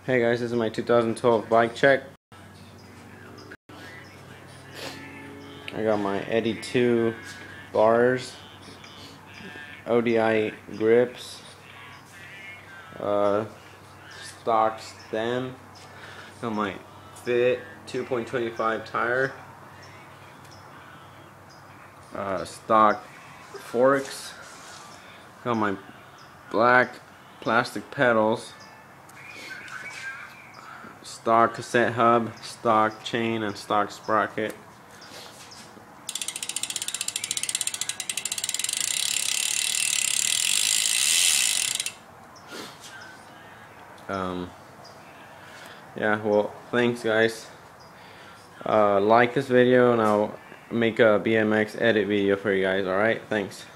Hey guys, this is my 2012 bike check. I got my Eddy 2 bars, ODI grips, stock stem, got my Fit 2.25 tire, stock forks, got my black plastic pedals, stock cassette hub, stock chain, and stock sprocket. Yeah, well, thanks guys. Like this video and I'll make a BMX edit video for you guys. Alright, thanks.